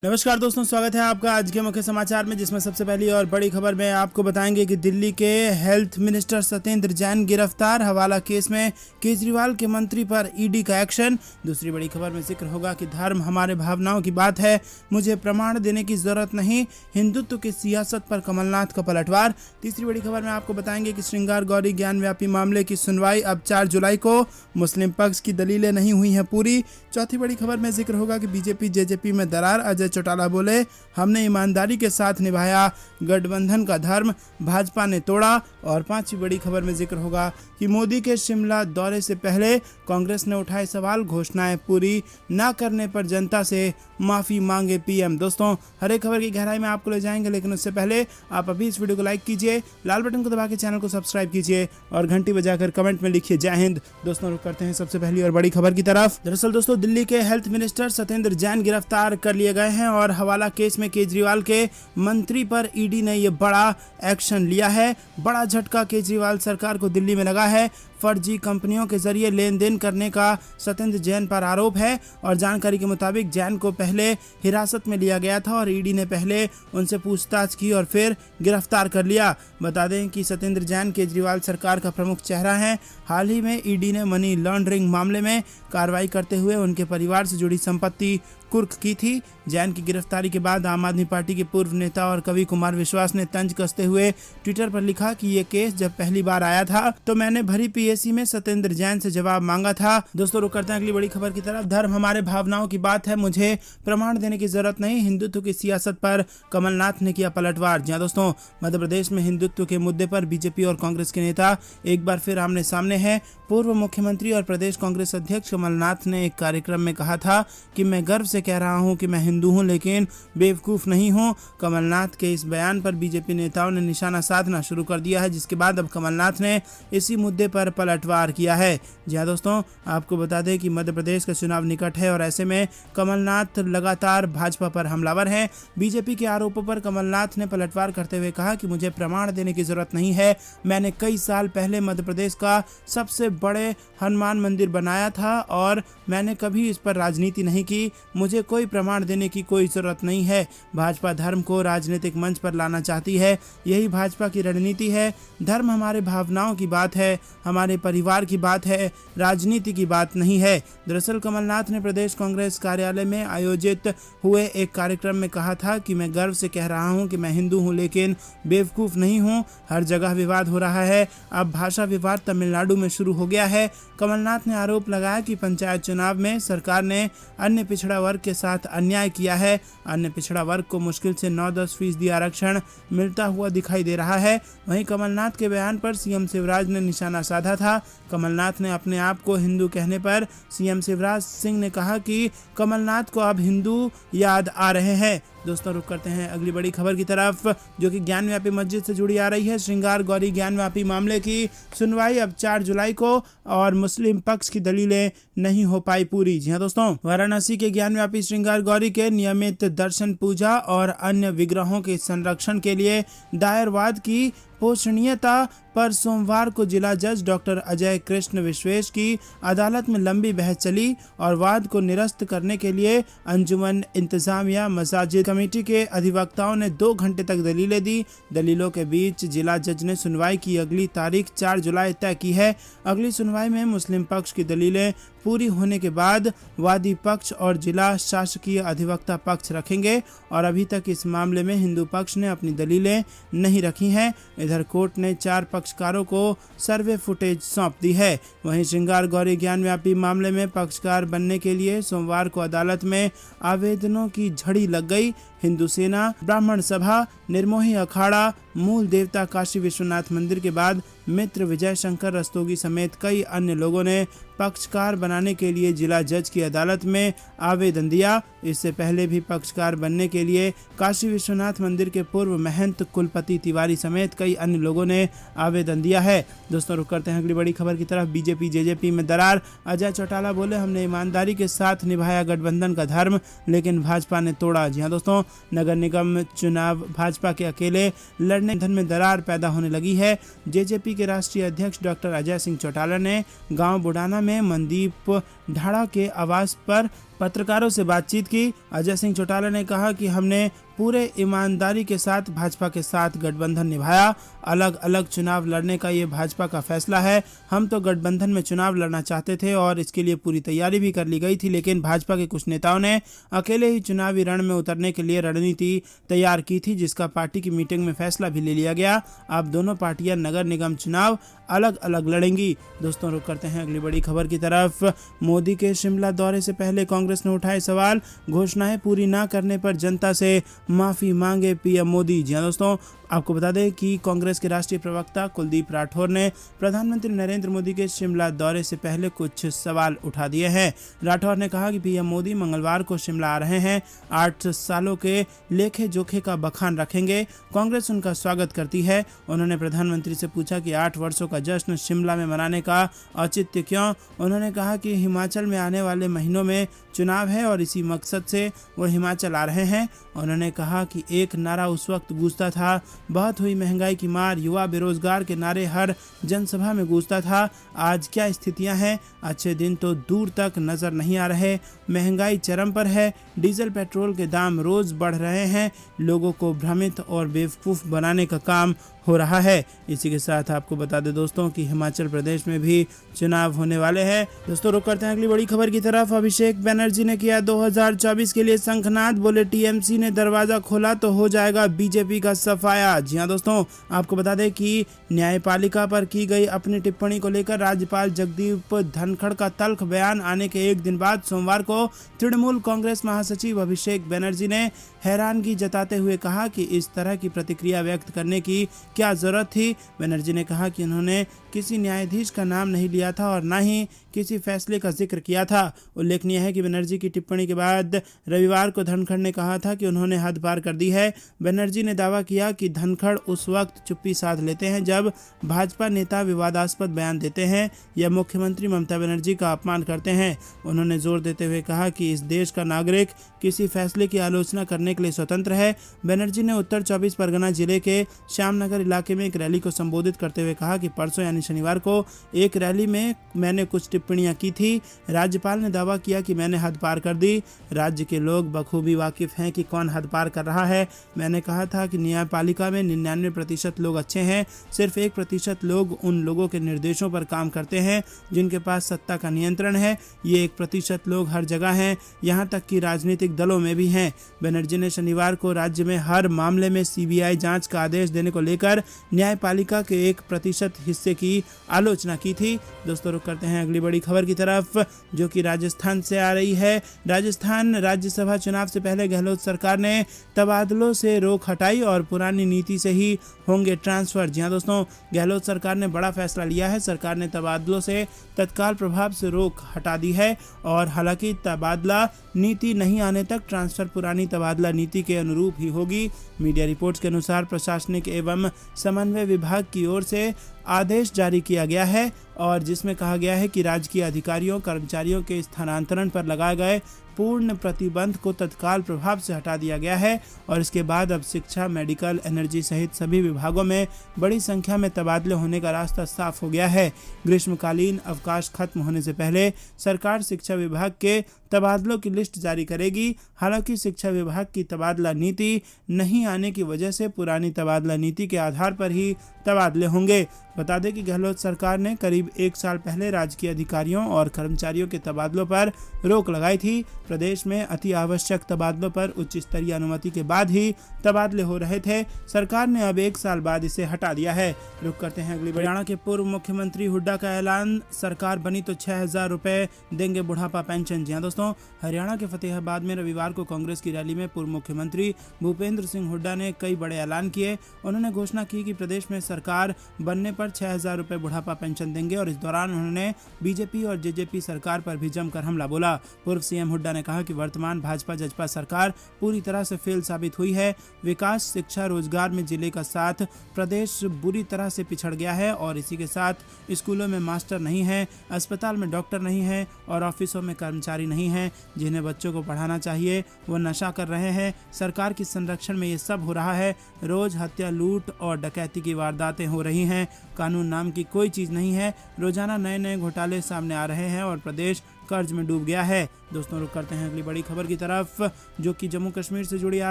नमस्कार दोस्तों, स्वागत है आपका आज के मुख्य समाचार में, जिसमें सबसे पहली और बड़ी खबर में आपको बताएंगे कि दिल्ली के हेल्थ मिनिस्टर सत्येंद्र जैन गिरफ्तार। हवाला केस में केजरीवाल के मंत्री पर ईडी का एक्शन। दूसरी बड़ी खबर में जिक्र होगा कि धर्म हमारे भावनाओं की बात है, मुझे प्रमाण देने की जरूरत नहीं, हिंदुत्व की सियासत पर कमलनाथ का पलटवार। तीसरी बड़ी खबर में आपको बताएंगे कि श्रृंगार गौरी ज्ञानव्यापी मामले की सुनवाई अब 4 जुलाई को, मुस्लिम पक्ष की दलीलें नहीं हुई हैं पूरी। चौथी बड़ी खबर में जिक्र होगा कि बीजेपी जेजेपी में दरार। अजय चौटाला बोले, हमने ईमानदारी के साथ निभाया गठबंधन का धर्म, भाजपा ने तोड़ा। और पांचवी बड़ी खबर में जिक्र होगा कि मोदी के शिमला दौरे से पहले कांग्रेस ने उठाए सवाल, घोषणाएं पूरी न करने पर जनता से माफी मांगे पीएम। दोस्तों, हर एक खबर की गहराई में आपको ले जाएंगे, लेकिन उससे पहले आप अभी इस वीडियो को लाइक कीजिए, लाल बटन को दबा के चैनल को सब्सक्राइब कीजिए और घंटी बजाकर कमेंट में लिखिए जय हिंद। दोस्तों, रुक करते हैं सबसे पहली और बड़ी खबर की तरफ। दरअसल दोस्तों, दिल्ली के हेल्थ मिनिस्टर सत्येंद्र जैन गिरफ्तार कर लिए गए हैं और हवाला केस में केजरीवाल के मंत्री पर ईडी ने यह बड़ा एक्शन लिया है। बड़ा झटका केजरीवाल सरकार को दिल्ली में लगा है। फर्जी कंपनियों के जरिए लेन देन करने का सत्येंद्र जैन पर आरोप है और जानकारी के मुताबिक जैन को पहले हिरासत में लिया गया था और ईडी ने पहले उनसे पूछताछ की और फिर गिरफ्तार कर लिया। बता दें कि सत्येंद्र जैन केजरीवाल सरकार का प्रमुख चेहरा है। हाल ही में ईडी ने मनी लॉन्ड्रिंग मामले में कार्रवाई करते हुए उनके परिवार से जुड़ी संपत्ति कुर्क की थी। जैन की गिरफ्तारी के बाद आम आदमी पार्टी के पूर्व नेता और कवि कुमार विश्वास ने तंज कसते हुए ट्विटर पर लिखा कि ये केस जब पहली बार आया था तो मैंने भरी पीएसी में सत्येंद्र जैन से जवाब मांगा था। दोस्तों, रुक करते हैं अगली बड़ी खबर की तरफ। धर्म हमारे भावनाओं की बात है, मुझे प्रमाण देने की जरूरत नहीं, हिंदुत्व की सियासत पर कमलनाथ ने किया पलटवार। जी दोस्तों, मध्य प्रदेश में हिंदुत्व के मुद्दे पर बीजेपी और कांग्रेस के नेता एक बार फिर आमने सामने हैं। पूर्व मुख्यमंत्री और प्रदेश कांग्रेस अध्यक्ष कमलनाथ ने एक कार्यक्रम में कहा था कि मैं गर्व से कह रहा हूं कि मैं हिंदू हूं, लेकिन बेवकूफ नहीं हूं। कमलनाथ के इस बयान पर बीजेपी नेताओं ने निशाना साधना शुरू कर दिया है, जिसके बाद अब कमलनाथ ने इसी मुद्दे पर पलटवार किया है। जी हाँ दोस्तों, आपको बता दें कि मध्य प्रदेश का चुनाव निकट है और ऐसे में कमलनाथ लगातार भाजपा पर हमलावर हैं। बीजेपी के आरोपों पर कमलनाथ ने पलटवार करते हुए कहा कि मुझे प्रमाण देने की जरूरत नहीं है, मैंने कई साल पहले मध्य प्रदेश का सबसे बड़े हनुमान मंदिर बनाया था और मैंने कभी इस पर राजनीति नहीं की, मुझे कोई प्रमाण देने की कोई जरूरत नहीं है। भाजपा धर्म को राजनीतिक मंच पर लाना चाहती है, यही भाजपा की रणनीति है। धर्म हमारे भावनाओं की बात है, हमारे परिवार की बात है, राजनीति की बात नहीं है। दरअसल कमलनाथ ने प्रदेश कांग्रेस कार्यालय में आयोजित हुए एक कार्यक्रम में कहा था कि मैं गर्व से कह रहा हूं कि मैं हिंदू हूं, लेकिन बेवकूफ नहीं हूं। हर जगह विवाद हो रहा है, अब भाषा विवाद तमिलनाडु में शुरू हो गया है। कमलनाथ ने आरोप लगाया कि पंचायत चुनाव में सरकार ने अन्य पिछड़ा वर्ग के साथ अन्याय किया है। अन्य पिछड़ा वर्ग को मुश्किल से 9-10% आरक्षण मिलता हुआ दिखाई दे रहा है। वहीं कमलनाथ के बयान पर सीएम शिवराज ने निशाना साधा था। कमलनाथ ने अपने आप को हिंदू कहने पर सीएम शिवराज सिंह ने कहा कि कमलनाथ को अब हिंदू याद आ रहे हैं। दोस्तों, रुक करते हैं अगली बड़ी खबर की तरफ, जो कि ज्ञानव्यापी मस्जिद से जुड़ी आ रही है। श्रृंगार गौरी ज्ञानव्यापी मामले की सुनवाई अब 4 जुलाई को और मुस्लिम पक्ष की दलीलें नहीं हो पाई पूरी। जी हाँ दोस्तों, वाराणसी के ज्ञानव्यापी श्रृंगार गौरी के नियमित दर्शन पूजा और अन्य विग्रहों के संरक्षण के लिए दायर वाद की पोषणीयता पर सोमवार को जिला जज डॉक्टर अजय कृष्ण विश्वेश की अदालत में लंबी बहस चली और वाद को निरस्त करने के लिए अंजुमन इंतजामिया मसाजिद कमेटी के अधिवक्ताओं ने 2 घंटे तक दलीलें दी। दलीलों के बीच जिला जज ने सुनवाई की अगली तारीख 4 जुलाई तय की है। अगली सुनवाई में मुस्लिम पक्ष की दलीलें पूरी होने के बाद वादी पक्ष और जिला शासकीय अधिवक्ता पक्ष रखेंगे और अभी तक इस मामले में हिंदू पक्ष ने अपनी दलीलें नहीं रखी हैं। इधर कोर्ट ने 4 पक्षकारों को सर्वे फुटेज सौंप दी है। वहीं श्रृंगार गौरी ज्ञानव्यापी मामले में पक्षकार बनने के लिए सोमवार को अदालत में आवेदनों की झड़ी लग गई। हिंदू सेना, ब्राह्मण सभा, निर्मोही अखाड़ा, मूल देवता काशी विश्वनाथ मंदिर के बाद मित्र विजय शंकर रस्तोगी समेत कई अन्य लोगों ने पक्षकार बनाने के लिए जिला जज की अदालत में आवेदन दिया। इससे पहले भी पक्षकार बनने के लिए काशी विश्वनाथ मंदिर के पूर्व महंत कुलपति तिवारी समेत कई अन्य लोगों ने आवेदन दिया है। दोस्तों, रुक करते हैं अगली बड़ी खबर की तरफ। बीजेपी जेजेपी में दरार। अजय चौटाला बोले, हमने ईमानदारी के साथ निभाया गठबंधन का धर्म, लेकिन भाजपा ने तोड़ा। जी हाँ दोस्तों, नगर निगम चुनाव भाजपा के अकेले लड़ने धन में दरार पैदा होने लगी है। जेजेपी के राष्ट्रीय अध्यक्ष डॉक्टर अजय सिंह चौटाला ने गांव बुढ़ाना में मनदीप ढाड़ा के आवास पर पत्रकारों से बातचीत की। अजय सिंह चौटाला ने कहा कि हमने पूरे ईमानदारी के साथ भाजपा के साथ गठबंधन निभाया। अलग अलग चुनाव लड़ने का ये भाजपा का फैसला है। हम तो गठबंधन में चुनाव लड़ना चाहते थे और इसके लिए पूरी तैयारी भी कर ली गई थी, लेकिन भाजपा के कुछ नेताओं ने अकेले ही चुनावी रण में उतरने के लिए रणनीति तैयार की थी, जिसका पार्टी की मीटिंग में फैसला भी ले लिया गया। अब दोनों पार्टियां नगर निगम चुनाव अलग अलग लड़ेंगी। दोस्तों, रुक करते हैं अगली बड़ी खबर की तरफ। मोदी के शिमला दौरे से पहले कांग्रेस ने उठाए सवाल। घोषणाएं पूरी न करने पर जनता से माफी मांगे पीएम मोदी। जी हां दोस्तों, आपको बता दें कि कांग्रेस के राष्ट्रीय प्रवक्ता कुलदीप राठौर ने प्रधानमंत्री नरेंद्र मोदी के शिमला दौरे से पहले कुछ सवाल उठा दिए हैं। राठौर ने कहा कि पीएम मोदी मंगलवार को शिमला आ रहे हैं, 8 सालों के लेखे जोखे का बखान रखेंगे। कांग्रेस उनका स्वागत करती है। उन्होंने प्रधानमंत्री से पूछा कि 8 वर्षों का जश्न शिमला में मनाने का औचित्य क्यों। उन्होंने कहा कि हिमाचल में आने वाले महीनों में चुनाव है और इसी मकसद से वो हिमाचल आ रहे हैं। उन्होंने कहा कि एक नारा उस वक्त गूंजता था, बहुत हुई महंगाई की मार, युवा बेरोजगार के नारे हर जनसभा में गूंजता था। आज क्या स्थितियां हैं? अच्छे दिन तो दूर तक नजर नहीं आ रहे। महंगाई चरम पर है, डीजल पेट्रोल के दाम रोज बढ़ रहे हैं। लोगों को भ्रमित और बेवकूफ बनाने का काम हो रहा है। इसी के साथ आपको बता दें दोस्तों कि हिमाचल प्रदेश में भी चुनाव होने वाले हैं। दोस्तों, रुक करते हैं अगली बड़ी खबर की तरफ। अभिषेक बनर्जी ने किया 2024 के लिए शंखनाद, बोले टीएमसी ने दरवाजा खोला तो हो जाएगा बीजेपी का सफाया। जी हां दोस्तों, आपको बता दें कि न्यायपालिका पर की गई अपनी टिप्पणी को लेकर राज्यपाल जगदीप धनखड़ का तल्ख बयान आने के एक दिन बाद सोमवार को तृणमूल कांग्रेस महासचिव अभिषेक बनर्जी ने हैरानगी जताते हुए कहा कि इस तरह की प्रतिक्रिया व्यक्त करने की क्या जरूरत थी। बनर्जी ने कहा कि उन्होंने किसी न्यायाधीश का नाम नहीं लिया था और न ही किसी फैसले का जिक्र किया था। उल्लेखनीय है कि बनर्जी की टिप्पणी के बाद रविवार को धनखड़ ने कहा था कि उन्होंने हद पार कर दी है। बनर्जी ने दावा किया कि धनखड़ उस वक्त चुप्पी साध लेते हैं जब भाजपा नेता विवादास्पद बयान देते हैं या मुख्यमंत्री ममता बनर्जी का अपमान करते हैं। उन्होंने जोर देते हुए कहा कि इस देश का नागरिक किसी फैसले की आलोचना करने के लिए स्वतंत्र है। बनर्जी ने उत्तर 24 परगना जिले के श्यामनगर इलाके में एक रैली को संबोधित करते हुए कहा कि परसों यानी शनिवार को एक रैली में मैंने कुछ टिप्पणियां की थी। राज्यपाल ने दावा किया कि मैंने हद पार कर दी। राज्य के लोग बखूबी वाकिफ हैं कि कौन हद पार कर रहा है। मैंने कहा था कि न्यायपालिका में 99% लोग अच्छे हैं, सिर्फ 1% लोग उन लोगों के निर्देशों पर काम करते हैं जिनके पास सत्ता का नियंत्रण है। ये 1% लोग हर जगह हैं, यहाँ तक कि राजनीतिक दलों में भी हैं। बनर्जी ने शनिवार को राज्य में हर मामले में सीबीआई जांच का आदेश देने को लेकर न्यायपालिका के 1% हिस्से की आलोचना की थी। दोस्तों, रुक करते हैं अगली बड़ी खबर की तरफ, जो कि राजस्थान से आ रही है। राजस्थान राज्यसभा चुनाव से पहले गहलोत सरकार ने तबादलों से रोक हटाई और पुरानी नीति से ही होंगे ट्रांसफर। जी हां दोस्तों, गहलोत सरकार ने बड़ा फैसला लिया है। सरकार ने तबादलों से तत्काल प्रभाव से रोक हटा दी है और हालांकि तबादला नीति नहीं आने तक ट्रांसफर पुरानी तबादला नीति के अनुरूप ही होगी। मीडिया रिपोर्ट्स के अनुसार प्रशासनिक एवं समन्वय विभाग की ओर से आदेश जारी किया गया है और जिसमें कहा गया है कि राजकीय अधिकारियों कर्मचारियों के स्थानांतरण पर लगाए गए पूर्ण प्रतिबंध को तत्काल प्रभाव से हटा दिया गया है और इसके बाद अब शिक्षा, मेडिकल, एनर्जी सहित सभी विभागों में बड़ी संख्या में तबादले होने का रास्ता साफ हो गया है। ग्रीष्मकालीन अवकाश खत्म होने से पहले सरकार शिक्षा विभाग के तबादलों की लिस्ट जारी करेगी। हालांकि शिक्षा विभाग की तबादला नीति नहीं आने की वजह से पुरानी तबादला नीति के आधार पर ही तबादले होंगे। बता दें कि गहलोत सरकार ने करीब 1 साल पहले राजकीय अधिकारियों और कर्मचारियों के तबादलों पर रोक लगाई थी। प्रदेश में अति आवश्यक तबादलों पर उच्च स्तरीय अनुमति के बाद ही तबादले हो रहे थे। सरकार ने अब 1 साल बाद इसे हटा दिया है। रुक करते हैं अगली। हरियाणा के पूर्व मुख्यमंत्री हुड्डा का ऐलान, सरकार बनी तो 6000 रुपए देंगे बुढ़ापा पेंशन। जी हां दोस्तों, हरियाणा के फतेहाबाद में रविवार को कांग्रेस की रैली में पूर्व मुख्यमंत्री भूपेंद्र सिंह हुड्डा ने कई बड़े ऐलान किए। उन्होंने घोषणा की कि प्रदेश में सरकार बनने पर 6000 रुपए बुढ़ापा पेंशन देंगे और इस दौरान उन्होंने बीजेपी और जेजेपी सरकार पर भी जमकर हमला बोला। पूर्व सीएम हुड्डा ने कहा कि वर्तमान भाजपा जजपा सरकार पूरी तरह से फेल साबित हुई है। विकास, शिक्षा, रोजगार में जिले का साथ प्रदेश बुरी तरह से पिछड़ गया है और इसी के साथ स्कूलों में मास्टर नहीं है, अस्पताल में डॉक्टर नहीं है और ऑफिसों में कर्मचारी नहीं है जिन्हें बच्चों को पढ़ाना चाहिए, वो नशा कर रहे हैं। सरकार की संरक्षण में ये सब हो रहा है। रोज हत्या, लूट और डकैती की वारदातें हो रही हैं। कानून नाम की कोई चीज़ नहीं है। रोजाना नए नए घोटाले सामने आ रहे हैं और प्रदेश कर्ज में डूब गया है। दोस्तों रुक करते हैं अगली बड़ी खबर की तरफ, जो कि जम्मू कश्मीर से जुड़ी आ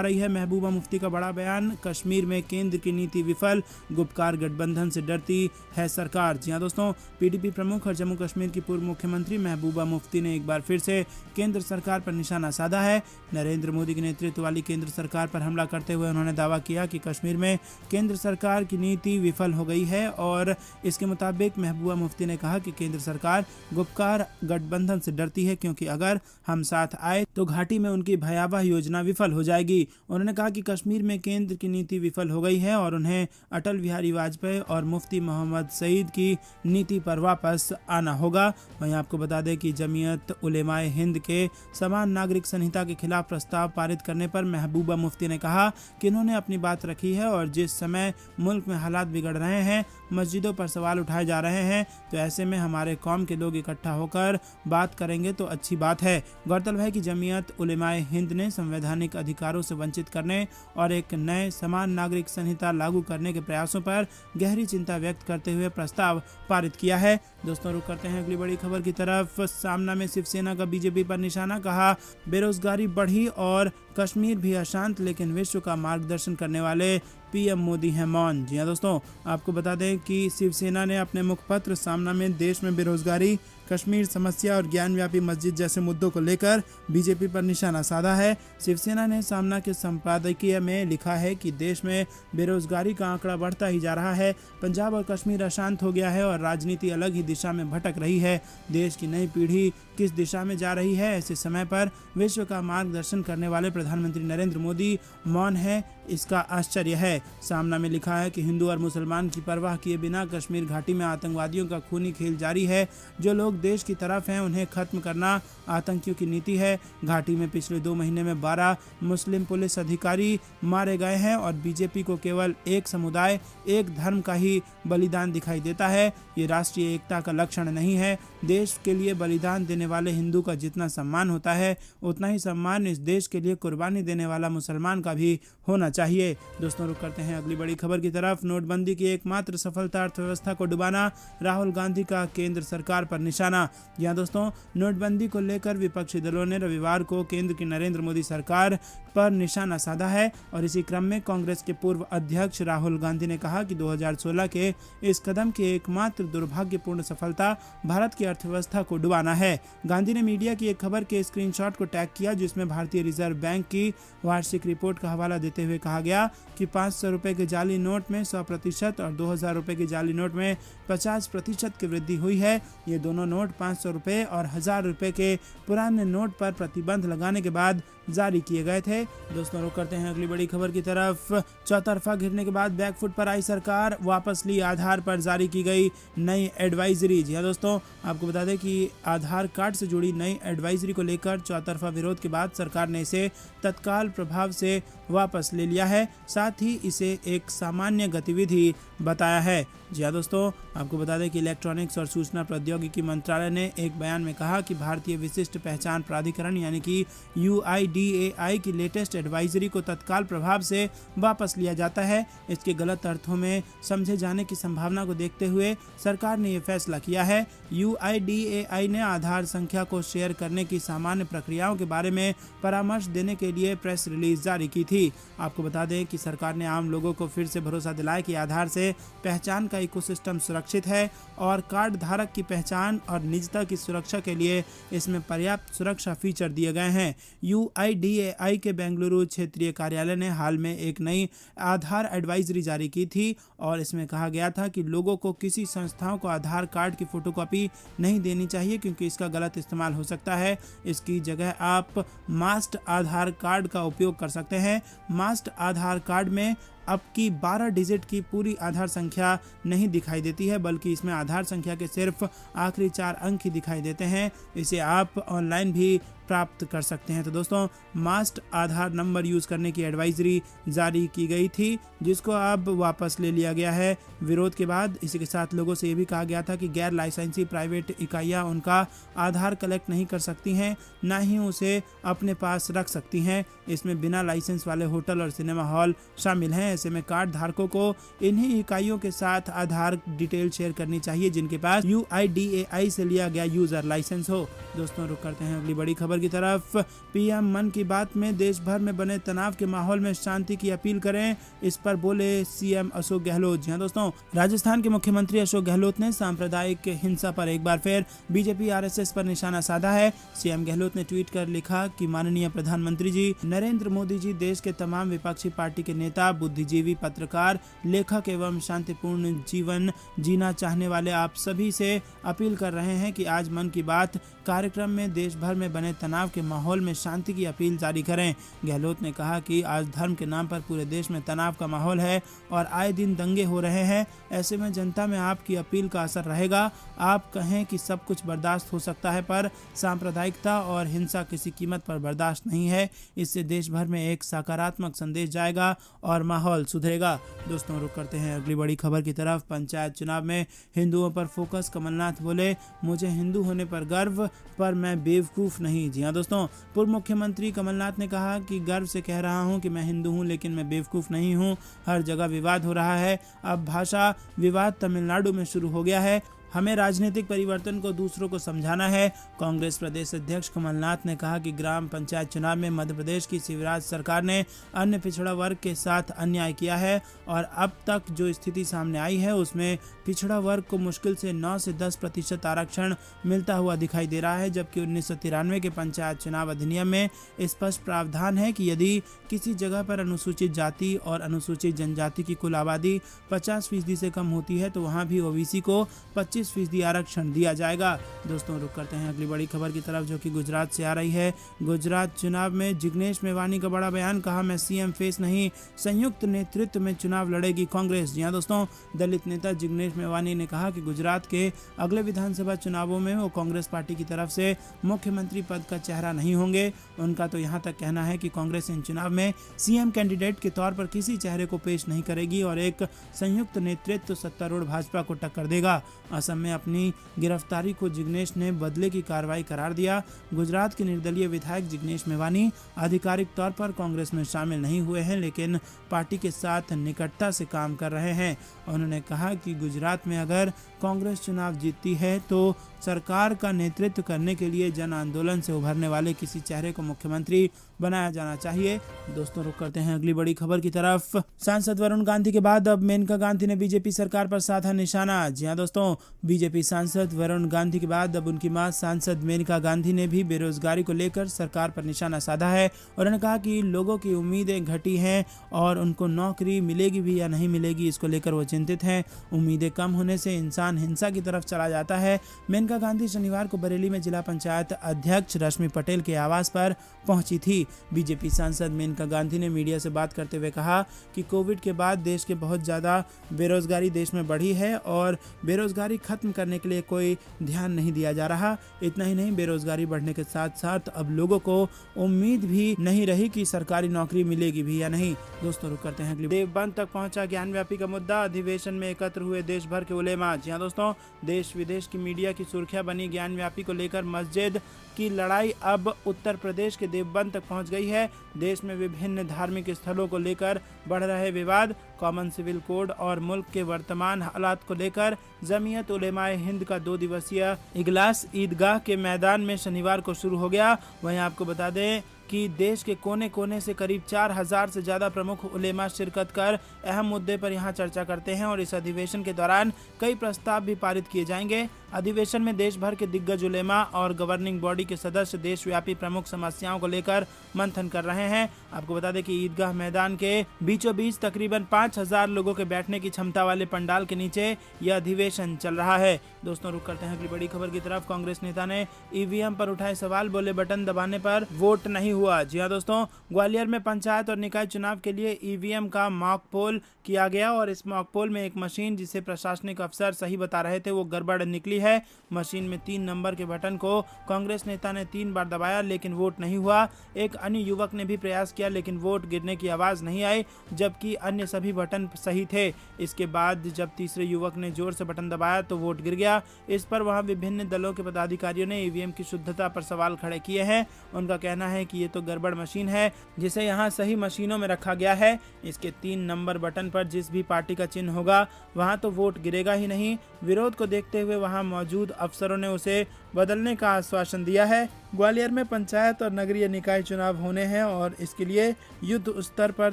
रही है। महबूबा मुफ्ती का बड़ा बयान, कश्मीर में केंद्र की नीति विफल, गुपकार गठबंधन से डरती है सरकार। जी हां दोस्तों, पीडीपी प्रमुख और जम्मू कश्मीर की पूर्व मुख्यमंत्री महबूबा मुफ्ती ने एक बार फिर से केंद्र सरकार पर निशाना साधा है। नरेंद्र मोदी के नेतृत्व वाली केंद्र सरकार पर हमला करते हुए उन्होंने दावा किया कि कश्मीर में केंद्र सरकार की नीति विफल हो गई है और इसके मुताबिक महबूबा मुफ्ती ने कहा कि केंद्र सरकार गुपकार गठबंधन से डरती है, क्योंकि अगर हम साथ आए तो घाटी में उनकी भयावह योजना विफल हो जाएगी। उन्होंने कहा कि कश्मीर में केंद्र की नीति विफल हो गई है और उन्हें अटल बिहारी वाजपेयी और मुफ्ती मोहम्मद सईद की नीति पर वापस आना होगा। वहीं आपको बता दें कि जमीयत उलेमाए हिंद के समान नागरिक संहिता के खिलाफ प्रस्ताव पारित करने पर महबूबा मुफ्ती ने कहा कि उन्होंने अपनी बात रखी है और जिस समय मुल्क में हालात बिगड़ रहे हैं, मस्जिदों पर सवाल उठाए जा रहे हैं, तो ऐसे में हमारे कौम के लोग इकट्ठा होकर बात करेंगे तो अच्छी बात है। गौरतलब है कि जमीयत उलेमाए हिंद ने संवैधानिक अधिकारों से वंचित करने और एक नए समान नागरिक संहिता लागू करने के प्रयासों पर गहरी चिंता व्यक्त करते हुए प्रस्ताव पारित किया है। दोस्तों रुक करते हैं अगली बड़ी खबर की तरफ। सामना में शिवसेना का बीजेपी पर निशाना, कहा बेरोजगारी बढ़ी और कश्मीर भी अशांत, लेकिन विश्व का मार्गदर्शन करने वाले पीएम मोदी हैं मौन। जी हां दोस्तों, आपको बता दें कि शिवसेना ने अपने मुखपत्र सामना में देश में बेरोजगारी, कश्मीर समस्या और ज्ञानव्यापी मस्जिद जैसे मुद्दों को लेकर बीजेपी पर निशाना साधा है। शिवसेना ने सामना के संपादकीय में लिखा है कि देश में बेरोजगारी का आंकड़ा बढ़ता ही जा रहा है, पंजाब और कश्मीर अशांत हो गया है और राजनीति अलग ही दिशा में भटक रही है। देश की नई पीढ़ी किस दिशा में जा रही है, ऐसे समय पर विश्व का मार्गदर्शन करने वाले प्रधानमंत्री नरेंद्र मोदी मौन है, इसका आश्चर्य है। सामना में लिखा है कि हिंदू और मुसलमान की परवाह किए बिना कश्मीर घाटी में आतंकवादियों का खूनी खेल जारी है। जो लोग देश की तरफ हैं उन्हें खत्म करना आतंकियों की नीति है। घाटी में पिछले 2 महीने में 12 मुस्लिम पुलिस अधिकारी मारे गए हैं और बीजेपी को केवल एक समुदाय, एक धर्म का ही बलिदान दिखाई देता है। ये राष्ट्रीय एकता का लक्षण नहीं है। देश के लिए बलिदान देने वाले हिंदू का जितना सम्मान होता है, उतना ही सम्मान इस देश के लिए कुर्बानी देने वाला मुसलमान का भी होना चाहिए। दोस्तों रुक करते हैं अगली बड़ी खबर की तरफ। नोटबंदी की एकमात्र सफलता अर्थव्यवस्था को डुबाना, राहुल गांधी का केंद्र सरकार पर निशाना। यहाँ दोस्तों, नोटबंदी को लेकर विपक्षी दलों ने रविवार को केंद्र की नरेंद्र मोदी सरकार पर निशाना साधा है और इसी क्रम में कांग्रेस के पूर्व अध्यक्ष राहुल गांधी ने कहा कि 2016 के इस कदम की एकमात्र दुर्भाग्यपूर्ण सफलता भारत की अर्थव्यवस्था को डुबाना है। गांधी ने मीडिया की एक खबर के स्क्रीनशॉट को टैग किया जिसमें भारतीय रिजर्व बैंक की वार्षिक रिपोर्ट का हवाला देते हुए कहा गया कि 500 रुपए के जाली नोट में 100% और 2000 रुपए के जाली नोट में 50% की वृद्धि हुई है। ये दोनों नोट 500 रुपए और 1000 रुपए के पुराने नोट पर प्रतिबंध लगाने के बाद जारी किए गए थे। दोस्तों रुक करते हैं अगली बड़ी खबर की तरफ। चौतरफा घिरने के बाद बैकफुट पर आई सरकार, वापस ली आधार पर जारी की गई नई एडवाइजरी। जी हाँ दोस्तों, आपको बता दें कि आधार कार्ड से जुड़ी नई एडवाइजरी को लेकर चौतरफा विरोध के बाद सरकार ने इसे तत्काल प्रभाव से वापस ले लिया है, साथ ही इसे एक सामान्य गतिविधि बताया है। जी हाँ दोस्तों, आपको बता दें कि इलेक्ट्रॉनिक्स और सूचना प्रौद्योगिकी मंत्रालय ने एक बयान में कहा कि भारतीय विशिष्ट पहचान प्राधिकरण यानी कि UIDAI की लेटेस्ट एडवाइजरी को तत्काल प्रभाव से वापस लिया जाता है। इसके गलत अर्थों में समझे जाने की संभावना को देखते हुए सरकार ने यह फैसला किया है। UIDAI ने आधार संख्या को शेयर करने की सामान्य प्रक्रियाओं के बारे में परामर्श देने के लिए प्रेस रिलीज जारी की थी। आपको बता दें कि सरकार ने आम लोगों को फिर से भरोसा दिलाया कि आधार से पहचान का इकोसिस्टम सुरक्षित है और कार्ड धारक की पहचान और निजता की सुरक्षा के लिए इसमें पर्याप्त सुरक्षा फीचर दिए गए हैं। UIDAI के बेंगलुरु क्षेत्रीय कार्यालय ने हाल में एक नई आधार एडवाइजरी जारी की थी और इसमें कहा गया था कि लोगों को किसी संस्थाओं को आधार कार्ड की फोटोकॉपी नहीं देनी चाहिए क्योंकि इसका गलत इस्तेमाल हो सकता है। इसकी जगह आप मास्टर आधार कार्ड का उपयोग कर सकते हैं। मास्टर आधार कार्ड में आपकी 12 डिजिट की पूरी आधार संख्या नहीं दिखाई देती है, बल्कि इसमें आधार संख्या के सिर्फ आखिरी 4 अंक ही दिखाई देते हैं। इसे आप ऑनलाइन भी प्राप्त कर सकते हैं। तो दोस्तों मास्ट आधार नंबर यूज करने की एडवाइजरी जारी की गई थी, जिसको अब वापस ले लिया गया है विरोध के बाद। इसी के साथ लोगों से ये भी कहा गया था कि गैर लाइसेंसी प्राइवेट इकाइयां उनका आधार कलेक्ट नहीं कर सकती हैं, ना ही उसे अपने पास रख सकती हैं। इसमें बिना लाइसेंस वाले होटल और सिनेमा हॉल शामिल हैं। ऐसे में कार्ड धारकों को इन्हीं इकाइयों के साथ आधार डिटेल शेयर करनी चाहिए जिनके पास UIDAI से लिया गया यूजर लाइसेंस हो। दोस्तों रुक करते हैं अगली बड़ी खबर की तरफ। PM मन की बात में देश भर में बने तनाव के माहौल में शांति की अपील करें, इस पर बोले CM अशोक गहलोत। जी हां दोस्तों, राजस्थान के मुख्यमंत्री अशोक गहलोत ने सांप्रदायिक हिंसा पर एक बार फिर BJP RSS पर निशाना साधा है। CM गहलोत ने ट्वीट कर लिखा कि माननीय प्रधानमंत्री जी नरेंद्र मोदी जी देश के तमाम विपक्षी पार्टी के नेता, बुद्धिजीवी, पत्रकार, लेखक एवं शांतिपूर्ण जीवन जीना चाहने वाले आप सभी से अपील कर रहे हैं कि आज मन की बात कार्यक्रम में देश भर में बने तनाव के माहौल में शांति की अपील जारी करें। गहलोत ने कहा कि आज धर्म के नाम पर पूरे देश में तनाव का माहौल है और आए दिन दंगे हो रहे हैं। ऐसे में जनता में आपकी अपील का असर रहेगा। आप कहें कि सब कुछ बर्दाश्त हो सकता है, पर सांप्रदायिकता और हिंसा किसी कीमत पर बर्दाश्त नहीं है। इससे देश भर में एक सकारात्मक संदेश जाएगा और माहौल सुधरेगा। दोस्तों रुक करते हैं अगली बड़ी खबर की तरफ। पंचायत चुनाव में हिंदुओं पर फोकस। कमलनाथ बोले, मुझे हिंदू होने पर गर्व, पर मैं बेवकूफ़ नहीं। जी हाँ दोस्तों, पूर्व मुख्यमंत्री कमलनाथ ने कहा कि गर्व से कह रहा हूं कि मैं हिंदू हूं, लेकिन मैं बेवकूफ़ नहीं हूं। हर जगह विवाद हो रहा है। अब भाषा विवाद तमिलनाडु में शुरू हो गया है। हमें राजनीतिक परिवर्तन को दूसरों को समझाना है। कांग्रेस प्रदेश अध्यक्ष कमलनाथ ने कहा कि ग्राम पंचायत चुनाव में मध्य प्रदेश की शिवराज सरकार ने अन्य पिछड़ा वर्ग के साथ अन्याय किया है और अब तक जो स्थिति सामने आई है उसमें पिछड़ा वर्ग को मुश्किल से 9 से 10% आरक्षण मिलता हुआ दिखाई दे रहा है, जबकि 1993 के पंचायत चुनाव अधिनियम में स्पष्ट प्रावधान है कि यदि किसी जगह पर अनुसूचित जाति और अनुसूचित जनजाति की कुल आबादी 50% से कम होती है तो वहाँ भी OBC को 25% आरक्षण दिया जाएगा। दोस्तों रुक करते हैं अगली बड़ी खबर की तरफ, जो कि गुजरात से आ रही है। गुजरात चुनाव में जिग्नेश मेवानी का बड़ा बयान, कहा मैं CM फेस नहीं, संयुक्त नेतृत्व में चुनाव लड़ेगी कांग्रेस। जी हां दोस्तों, दलित नेता जिग्नेश मेवानी ने कहा कि गुजरात के अगले विधानसभा चुनावों में वो कांग्रेस पार्टी की तरफ से मुख्यमंत्री पद का चेहरा नहीं होंगे। उनका तो यहाँ तक कहना है कि कांग्रेस इन चुनाव में CM कैंडिडेट के तौर पर किसी चेहरे को पेश नहीं करेगी और एक संयुक्त नेतृत्व सत्तारूढ़ भाजपा को टक्कर देगा। असम में अपनी गिरफ्तारी को जिग्नेश ने बदले की कार्रवाई करार दिया। गुजरात के निर्दलीय विधायक जिग्नेश मेवानी आधिकारिक तौर पर कांग्रेस में शामिल नहीं हुए हैं, लेकिन पार्टी के साथ निकटता से काम कर रहे हैं। उन्होंने कहा कि गुजरात में अगर कांग्रेस चुनाव जीतती है तो सरकार का नेतृत्व करने के लिए जन आंदोलन से उभरने वाले किसी चेहरे को मुख्यमंत्री बनाया जाना चाहिए। दोस्तों रुक करते हैं अगली बड़ी खबर की तरफ। सांसद वरुण गांधी के बाद अब मेनका गांधी ने BJP सरकार पर साधा निशाना। जी हां दोस्तों, BJP सांसद वरुण गांधी के बाद अब उनकी मां सांसद मेनका गांधी ने भी बेरोजगारी को लेकर सरकार पर निशाना साधा है। उन्होंने कहा कि लोगों की उम्मीदें घटी हैं और उनको नौकरी मिलेगी भी या नहीं मिलेगी इसको लेकर वो चिंतित हैं। उम्मीदें कम होने से इंसान हिंसा की तरफ चला जाता है। मेनका गांधी शनिवार को बरेली में जिला पंचायत अध्यक्ष रश्मि पटेल के आवास पर पहुंची थी। BJP सांसद मेनका गांधी ने मीडिया से बात करते हुए कहा कि कोविड के बाद देश के बहुत ज़्यादा बेरोजगारी देश में बढ़ी है और बेरोजगारी खत्म करने के लिए कोई ध्यान नहीं दिया जा रहा। इतना ही नहीं, बेरोजगारी बढ़ने के साथ साथ अब लोगों को उम्मीद भी नहीं रही कि सरकारी नौकरी मिलेगी भी या नहीं। दोस्तों रुक करते हैं अगली। देवबंद तक पहुंचा ज्ञानव्यापी का मुद्दा, अधिवेशन में एकत्र हुए देश भर के उलेमा। जी हां दोस्तों, देश विदेश की मीडिया की सुर्खियां बनी ज्ञानव्यापी को लेकर मस्जिद की लड़ाई अब उत्तर प्रदेश के देवबंद तक पहुंच गई है। देश में विभिन्न धार्मिक स्थलों को लेकर बढ़ रहे विवाद, कॉमन सिविल कोड और मुल्क के वर्तमान हालात को लेकर जमीयत उलेमाए हिंद का 2 दिवसीय इजलास ईदगाह के मैदान में शनिवार को शुरू हो गया। वहीं आपको बता दें कि देश के कोने कोने से करीब 4000 से ज़्यादा प्रमुख उलेमा शिरकत कर अहम मुद्दे पर यहां चर्चा करते हैं और इस अधिवेशन के दौरान कई प्रस्ताव भी पारित किए जाएंगे। अधिवेशन में देश भर के दिग्गज उलेमा और गवर्निंग बॉडी के सदस्य देशव्यापी प्रमुख समस्याओं को लेकर मंथन कर रहे हैं। आपको बता दें कि ईदगाह मैदान के बीचों बीच तकरीबन 5000 लोगों के बैठने की क्षमता वाले पंडाल के नीचे यह अधिवेशन चल रहा है। दोस्तों रुक करते हैं अगली बड़ी खबर की तरफ। कांग्रेस नेता ने ईवीएम पर उठाए सवाल, बोले बटन दबाने पर वोट नहीं हुआ। जी हाँ दोस्तों, ग्वालियर में पंचायत और निकाय चुनाव के लिए ईवीएम का मॉक पोल किया गया और इस मॉक पोल में एक मशीन जिसे प्रशासनिक अफसर सही बता रहे थे वो गड़बड़ निकली है। मशीन में 3 नंबर के बटन को कांग्रेस नेता ने 3 बार दबाया लेकिन वोट नहीं हुआ। एक अन्य युवक ने भी प्रयास किया लेकिन वोट गिरने की आवाज नहीं आई, जबकि अन्य सभी बटन सही थे। इसके बाद जब तीसरे युवक ने जोर से बटन दबाया तो वोट गिर गया। इस पर वहां विभिन्न दलों के पदाधिकारियों ने ईवीएम की शुद्धता पर सवाल खड़े किए हैं। उनका कहना है कि ये तो गड़बड़ मशीन है जिसे यहाँ सही मशीनों में रखा गया है। इसके 3 नंबर बटन पर जिस भी पार्टी का चिन्ह होगा वहां तो वोट गिरेगा ही नहीं। विरोध को देखते हुए वहां मौजूद अफसरों ने उसे बदलने का आश्वासन दिया है। ग्वालियर में पंचायत और नगरीय निकाय चुनाव होने हैं और इसके लिए युद्ध स्तर पर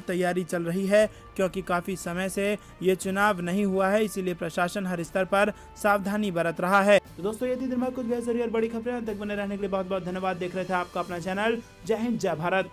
तैयारी चल रही है, क्योंकि काफी समय से ये चुनाव नहीं हुआ है, इसीलिए प्रशासन हर स्तर पर सावधानी बरत रहा है। तो दोस्तों ये थी दिन भर कुछ बेहतरीन और बड़ी खबरें। तक बने रहने के लिए बहुत बहुत धन्यवाद। देख रहे थे आपका अपना चैनल जय हिंद जय भारत।